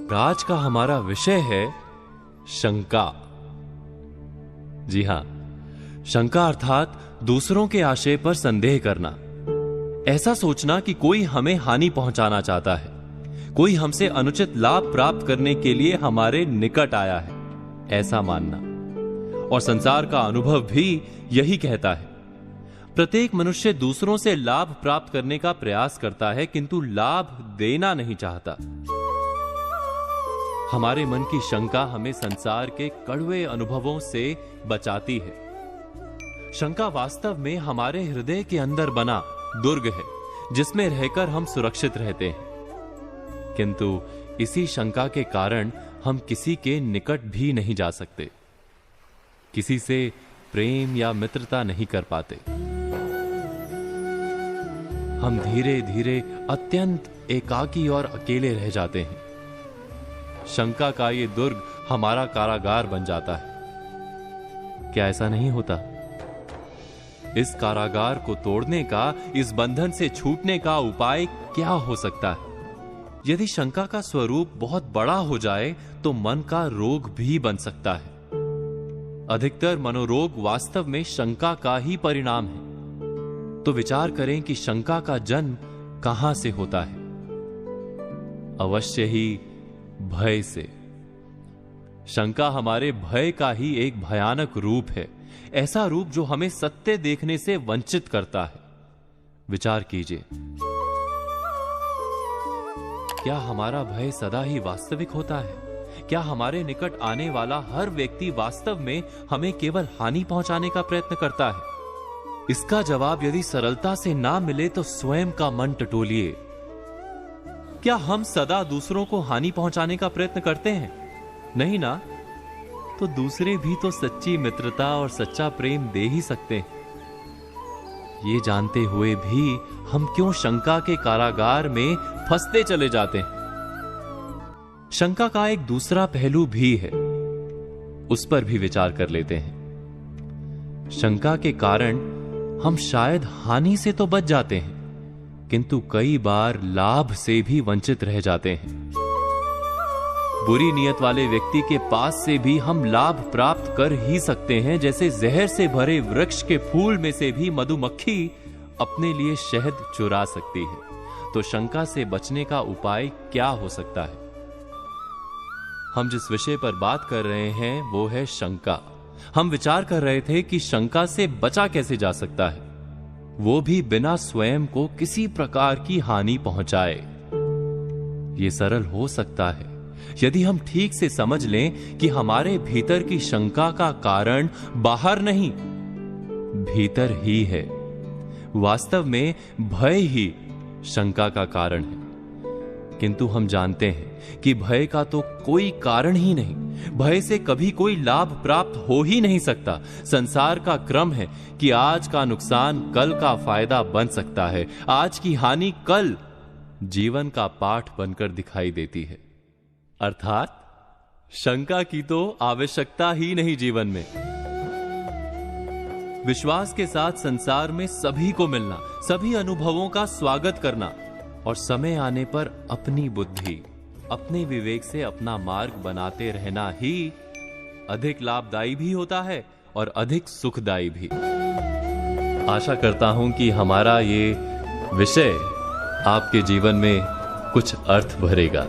आज का हमारा विषय है शंका। जी हां, शंका अर्थात दूसरों के आशय पर संदेह करना। ऐसा सोचना कि कोई हमें हानि पहुंचाना चाहता है, कोई हमसे अनुचित लाभ प्राप्त करने के लिए हमारे निकट आया है, ऐसा मानना। और संसार का अनुभव भी यही कहता है। प्रत्येक मनुष्य दूसरों से लाभ प्राप्त करने का प्रयास करता है, किंतु लाभ देना नहीं चाहता। हमारे मन की शंका हमें संसार के कड़वे अनुभवों से बचाती है। शंका वास्तव में हमारे हृदय के अंदर बना दुर्ग है, जिसमें रहकर हम सुरक्षित रहते हैं। किंतु इसी शंका के कारण हम किसी के निकट भी नहीं जा सकते, किसी से प्रेम या मित्रता नहीं कर पाते। हम धीरे धीरे अत्यंत एकाकी और अकेले रह जाते हैं। शंका का ये दुर्ग हमारा कारागार बन जाता है। क्या ऐसा नहीं होता? इस कारागार को तोड़ने का, इस बंधन से छूटने का उपाय क्या हो सकता है? यदि शंका का स्वरूप बहुत बड़ा हो जाए तो मन का रोग भी बन सकता है। अधिकतर मनोरोग वास्तव में शंका का ही परिणाम है। तो विचार करें कि शंका का जन्म कहां से होता है? अवश्य ही भय से। शंका हमारे भय का ही एक भयानक रूप है, ऐसा रूप जो हमें सत्य देखने से वंचित करता है। विचार कीजिए, क्या हमारा भय सदा ही वास्तविक होता है? क्या हमारे निकट आने वाला हर व्यक्ति वास्तव में हमें केवल हानि पहुंचाने का प्रयत्न करता है? इसका जवाब यदि सरलता से ना मिले तो स्वयं का मन टटोलिए। क्या हम सदा दूसरों को हानि पहुंचाने का प्रयत्न करते हैं? नहीं ना? तो दूसरे भी तो सच्ची मित्रता और सच्चा प्रेम दे ही सकते हैं। ये जानते हुए भी हम क्यों शंका के कारागार में फंसते चले जाते हैं? शंका का एक दूसरा पहलू भी है, उस पर भी विचार कर लेते हैं। शंका के कारण हम शायद हानि से तो बच जाते हैं, किंतु कई बार लाभ से भी वंचित रह जाते हैं। बुरी नीयत वाले व्यक्ति के पास से भी हम लाभ प्राप्त कर ही सकते हैं, जैसे जहर से भरे वृक्ष के फूल में से भी मधुमक्खी अपने लिए शहद चुरा सकती है। तो शंका से बचने का उपाय क्या हो सकता है? हम जिस विषय पर बात कर रहे हैं वो है शंका। हम विचार कर रहे थे कि शंका से बचा कैसे जा सकता है, वो भी बिना स्वयं को किसी प्रकार की हानि पहुंचाए। ये सरल हो सकता है यदि हम ठीक से समझ लें कि हमारे भीतर की शंका का कारण बाहर नहीं, भीतर ही है। वास्तव में भय ही शंका का कारण है, किंतु हम जानते हैं कि भय का तो कोई कारण ही नहीं। भय से कभी कोई लाभ प्राप्त हो ही नहीं सकता। संसार का क्रम है कि आज का नुकसान कल का फायदा बन सकता है, आज की हानि कल जीवन का पाठ बनकर दिखाई देती है। अर्थात शंका की तो आवश्यकता ही नहीं जीवन में। विश्वास के साथ संसार में सभी को मिलना, सभी अनुभवों का स्वागत करना और समय आने पर अपनी बुद्धि, अपने विवेक से अपना मार्ग बनाते रहना ही अधिक लाभदायी भी होता है और अधिक सुखदायी भी। आशा करता हूं कि हमारा ये विषय आपके जीवन में कुछ अर्थ भरेगा।